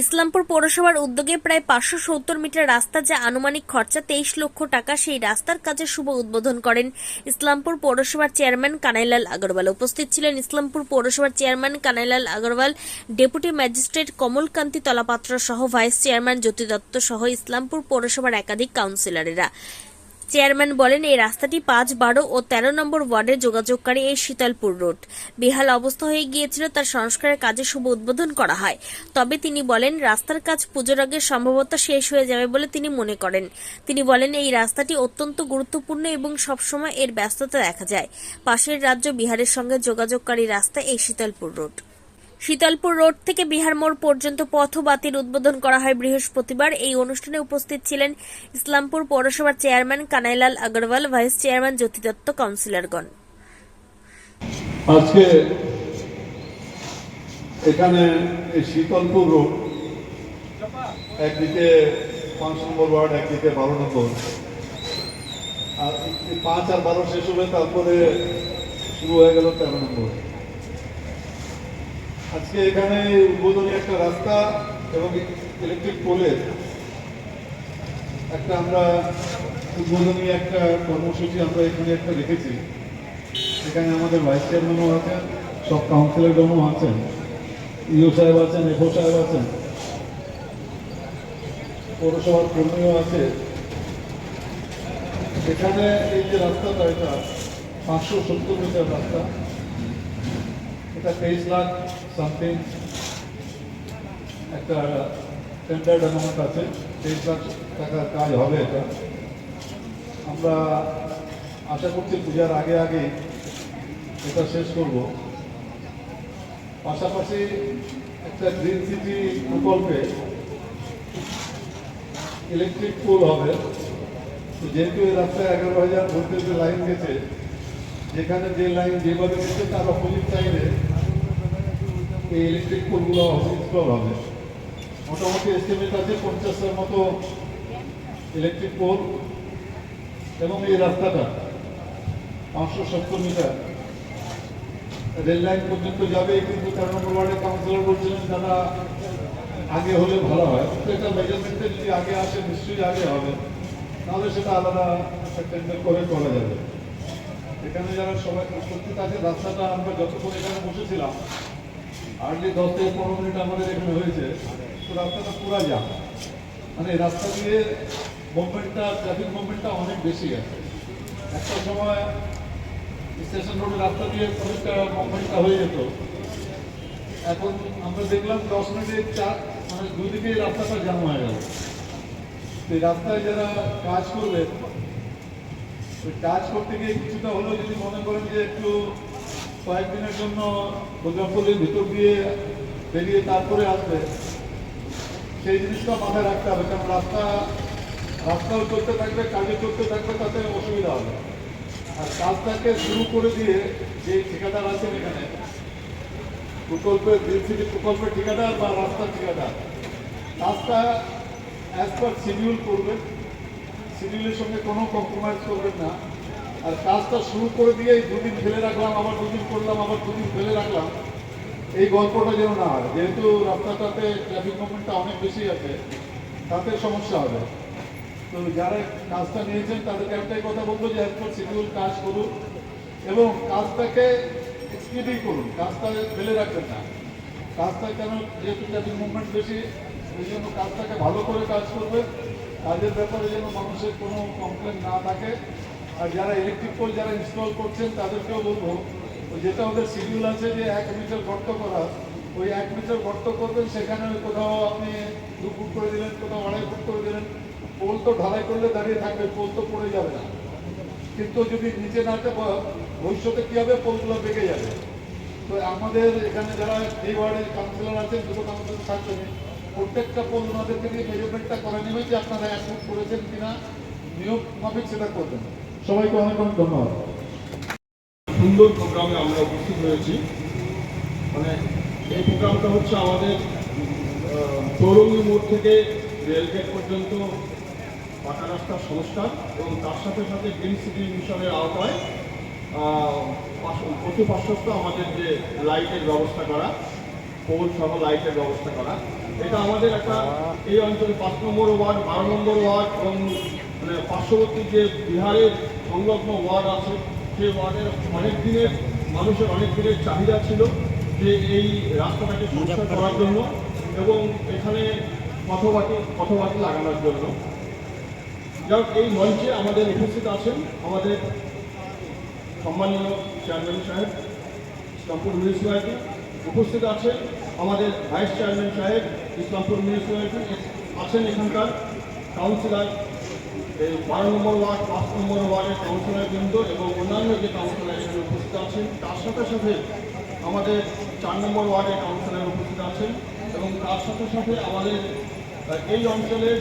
ইসলামপুর পৌরসভার উদ্যোগে প্রায় 570 মিটার রাস্তা, যা আনুমানিক খরচা 23 লক্ষ টাকা, সেই রাস্তার কাজের শুভ উদ্বোধন করেন ইসলামপুর পৌরসভার চেয়ারম্যান কানাইলাল আগরওয়াল। উপস্থিত ছিলেন ইসলামপুর পৌরসভার chairman Kanailal Agarwal, deputy magistrate Kamalkanti Talapatra সহ ভাইস চেয়ারম্যান জ্যোতি দত্ত সহ ইসলামপুর পৌরসভার একাধিক কাউন্সিলরেরা। চেয়ারম্যান বলেন, এই রাস্তাটি 5, 12 ও 13 নম্বর ওয়ার্ডে যোগাযোগকারী এই শীতলপুর রোড বেহাল অবস্থা হয়ে গিয়েছিল, তার সংস্কারের কাজে শুভ উদ্বোধন করা হয়। তবে তিনি বলেন, রাস্তার কাজ পুজোর আগে সম্ভবত শেষ হয়ে যাবে বলে তিনি মনে করেন। তিনি বলেন, এই রাস্তাটি অত্যন্ত গুরুত্বপূর্ণ এবং সবসময় এর ব্যস্ততা দেখা যায়। পাশের রাজ্য বিহারের সঙ্গে যোগাযোগকারী রাস্তা এই শীতলপুর রোড। শীতলপুর রোড থেকে বিহার মোড় পর্যন্ত পথ বাতির উদ্বোধন করা হয় বৃহস্পতিবার। এই অনুষ্ঠানে উপস্থিত ছিলেন ইসলামপুর পৌরসভার chairman Kanailal Agarwal, vice chairman Jyoti Dutta, কাউন্সিলরগণ। আজকে এখানে এই শীতলপুর রোড, একদিকে 5 নম্বর ওয়ার্ড, একদিকে 12 নম্বর, আর 5 আর 12 শেষ হবে, তারপরে শুরু হয়ে গেল 13 নম্বর। আজকে এখানে উদ্বোধনী একটা রাস্তা এবং ইলেকট্রিক পোলের একটা আমরা উদ্বোধনী একটা কর্মসূচি আমরা এখানে একটা রেখেছি। এখানে আমাদের ভাইস চেয়ারম্যানও আছেন, সব কাউন্সিলরগণও আছেন, ইও সাহেব আছেন, এফও সাহেব আছেন, পৌরসভার কর্মীও আছে। এখানে এই যে রাস্তাটা, এটা 570 মিটার রাস্তা, এটা 23 লাখ সামথিং একটা টেন্ডার্ড অ্যামাউন্ট আছে। 23 লাখ টাকার কাজ হবে এটা। আমরা আশা করছি পূজার আগে আগে এটা শেষ করব। পাশাপাশি একটা গ্রিন সিটি প্রকল্পে ইলেকট্রিক পোল হবে। যেহেতু এই রাস্তায় 11,000 ভোল্টেজের লাইন গেছে, যেখানে যে লাইন যেভাবে গেছে তার অপোজিট সাইডে এই ইলেকট্রিক পোলগুলো ইনস্টল হবে। মোটামুটি এস্টিমেট আছে 50টার মতো ইলেকট্রিক পোল। এবং এই রাস্তাটা 570 মিটার রেল লাইন পর্যন্ত যাবে। কিন্তু 13 নম্বর ওয়ার্ডের কাউন্সিলর বলছিলেন যারা আগে হলে ভালো হয়। এটা মেজারমেন্টে যদি আগে আসে, নিশ্চয়ই আগে হবে, তাহলে সেটা আলাদা একটা টেন্ডার করে করা যাবে। এখানে যারা সবাই উপস্থিত আছে, রাস্তাটা আমরা যতক্ষণ এখানে বসেছিলাম, হার্ডলি 10 থেকে 15 মিনিট আমাদের এখানে হয়েছে। তো রাস্তাটা পুরা জাম, মানে রাস্তা দিয়ে মুভমেন্টটা, ট্রাফিক মুভমেন্টটা অনেক বেশি আছে। একটা সময় স্টেশন রোডের রাস্তা দিয়ে অনেকটা মুভমেন্টটা হয়ে যেত। এখন আমরা দেখলাম 10 মিনিটে মানে দুদিকে রাস্তাটা জাম হয়ে গেল। এই রাস্তায় যারা কাজ করবে, ওই কাজ করতে গিয়ে কিছুটা হলেও যদি মনে করেন যে একটু কয়েকদিনের জন্য প্রজাপল্লির ভিতর দিয়ে বেরিয়ে তারপরে আসবে, সেই জিনিসটা মাথায় রাখতে হবে। কারণ রাস্তাও চলতে থাকবে, কাজে চলতে থাকবে, তাতে অসুবিধা হবে। আর কাজটাকে শুরু করে দিয়ে যে ঠিকাদার আছেন এখানে, প্রকল্পের গ্রিন সিটি প্রকল্পের ঠিকাদার বা রাস্তার ঠিকাদার, কাজটা অ্যাজ পার শিডিউল করবেন, শিডিউলের সঙ্গে কোনো কম্প্রোমাইজ করবেন না। আর কাজটা শুরু করে দিয়ে 2 দিন ফেলে রাখলাম, আবার 2 দিন করলাম, আবার 2 দিন ফেলে রাখলাম, এই গল্পটা যেন না হয়। যেহেতু রাস্তাটাতে ট্রাফিক মুভমেন্টটা অনেক বেশি আছে, তাতে সমস্যা হবে। তো যারা কাজটা নিয়েছেন তাদেরকে একটাই কথা বলবো যে এরপর শিডিউল কাজ করুন এবং কাজটাকে স্পিডি করুন, কাজটা ফেলে রাখবেন না। কাজটা কেন, যেহেতু ট্রাফিক মুভমেন্ট বেশি, এই জন্য কাজটাকে ভালো করে কাজ করবে। কাজের ব্যাপারে যেন মানুষের কোনো কমপ্লেন না থাকে। আর যারা ইলেকট্রিক পোল যারা ইনস্টল করছেন তাদেরকেও বলবো, যেটা ওদের শিডিউল আছে যে 1 মিটার গর্ত করা, ওই 1 মিটার গর্ত করবেন, সেখানে কোথাও আপনি 2 ফুট করে দিলেন, কোথাও 2.5 ফুট করে দিলেন। পোল তো ঢালাই করলে দাঁড়িয়ে থাকবে, পোল তো পড়ে যাবে না। কিন্তু যদি নিচে নাতে ভবিষ্যতে কী হবে, পোলগুলো বেঁকে যাবে। তো আমাদের এখানে যারা এই ওয়ার্ডের কাউন্সিলর আছেন, দুটো কাউন্সিলর থাকবেন, প্রত্যেকটা পোল ওনাদেরকে দিয়ে মেজারমেন্টটা করে নেবেন যে আপনারা 1 ফুট করেছেন কিনা, নিয়ম মাফিক সেটা করবেন। সবাইকে অনেক অনেক ধন্যবাদ। সুন্দর প্রোগ্রামে আমরা উপস্থিত হয়েছি। মানে এই প্রোগ্রামটা হচ্ছে আমাদের চৌরঙ্গি মোড় থেকে রেলগেট পর্যন্ত পাকা রাস্তার সংস্কার এবং তার সাথে সাথে গ্রিন সিটি মিশনের আওতায় প্রতি পার্শ্বস্থ আমাদের যে লাইটের ব্যবস্থা করা, পোল সহ লাইটের ব্যবস্থা করা, এটা আমাদের একটা এই অঞ্চলে 5 নম্বর ওয়ার্ড, 12 নম্বর ওয়ার্ড এবং মানে পার্শ্ববর্তী যে বিহারের সংলগ্ন ওয়ার্ড আছে, সেই ওয়ার্ডের অনেক দিনের মানুষের অনেক দিনের চাহিদা ছিল যে এই রাস্তাটাকে সংস্কার করার জন্য এবং এখানে পথবাতি লাগানোর জন্য। যাই হোক, এই মঞ্চে আমাদের উপস্থিত আছেন আমাদের সম্মানীয় চেয়ারম্যান সাহেব ইসলামপুর মিউনিসিপ্যালিটি, উপস্থিত আছেন আমাদের ভাইস চেয়ারম্যান সাহেব ইসলামপুর মিউনিসিপ্যালিটি, আছেন এখানকার কাউন্সিলর, এই 12 নম্বর ওয়ার্ড, 5 নম্বর ওয়ার্ডের কাউন্সিলর বৃন্দ এবং অন্যান্য যে কাউন্সিলর এখানে উপস্থিত আছেন। তার সাথে সাথে আমাদের 4 নম্বর ওয়ার্ডের কাউন্সিলর উপস্থিত আছেন এবং তার সাথে সাথে আমাদের এই অঞ্চলের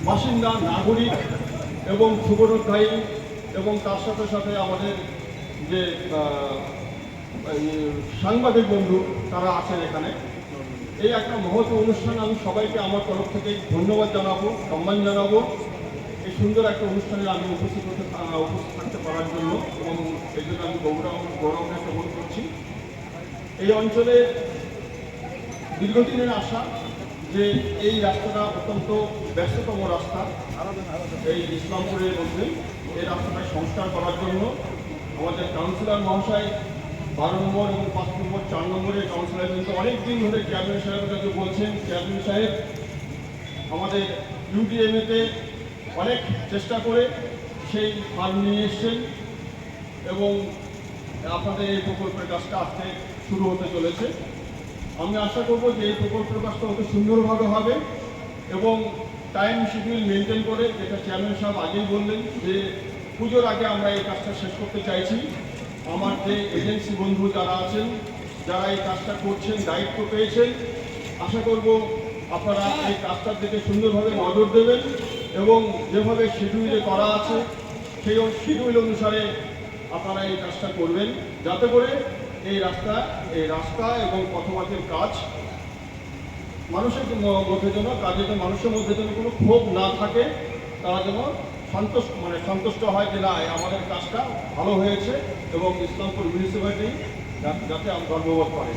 বাসিন্দা, নাগরিক এবং শুভরোধ্যায়ী এবং তার সাথে সাথে আমাদের যে সাংবাদিক বন্ধু তারা আছেন এখানে। এই একটা মহৎ অনুষ্ঠান, আমি সবাইকে আমার তরফ থেকে ধন্যবাদ জানাবো, সম্মান জানাবো এই সুন্দর একটা অনুষ্ঠানে আমি উপস্থিত থাকতে পারার জন্য এবং এই জন্য আমি গৌরব বোধ করছি। এই অঞ্চলে দীর্ঘদিনের আশা যে এই রাস্তাটা অত্যন্ত ব্যস্ততম রাস্তা এই ইসলামপুরের মধ্যে, এই রাস্তাটা সংস্কার করার জন্য আমাদের কাউন্সিলর মহাশয় 12 নম্বর এবং 5 নম্বর 4 নম্বরের কাউন্সিলর কিন্তু অনেক দিন ধরে চেয়ারম্যান সাহেবের কাছে বলছেন। চেয়ারম্যান সাহেব আমাদের ইউডিএমএতে অনেক চেষ্টা করে সেই ফান্ড নিয়ে এসছেন এবং আপনাদের এই প্রকল্পের কাজটা আজকে শুরু হতে চলেছে। আমি আশা করব যে এই প্রকল্পের কাজটা অত সুন্দরভাবে হবে এবং টাইম শিডিউল মেনটেন করে, যেটা চেয়ারম্যান সাহেব আগেই বললেন যে পুজোর আগে আমরা এই কাজটা শেষ করতে চাইছি। আমার যে এজেন্সি বন্ধু যারা আছেন, যারা এই কাজটা করছেন, দায়িত্ব পেয়েছেন, আশা করব আপনারা এই কাজটার দিকে সুন্দরভাবে নজর দেবেন এবং যেভাবে শিডিউলে করা আছে সেই শিডিউল অনুসারে আপনারা এই কাজটা করবেন, যাতে করে এই রাস্তা এবং পথবাতির কাজ মানুষের মধ্যে যেন মানুষের মধ্যে যেন কোনো ক্ষোভ না থাকে, তারা যেন সন্তুষ্ট হয় যে না আমাদের কাজটা ভালো হয়েছে এবং ইসলামপুর মিউনিসিপ্যালিটি যাতে গর্ববোধ করে।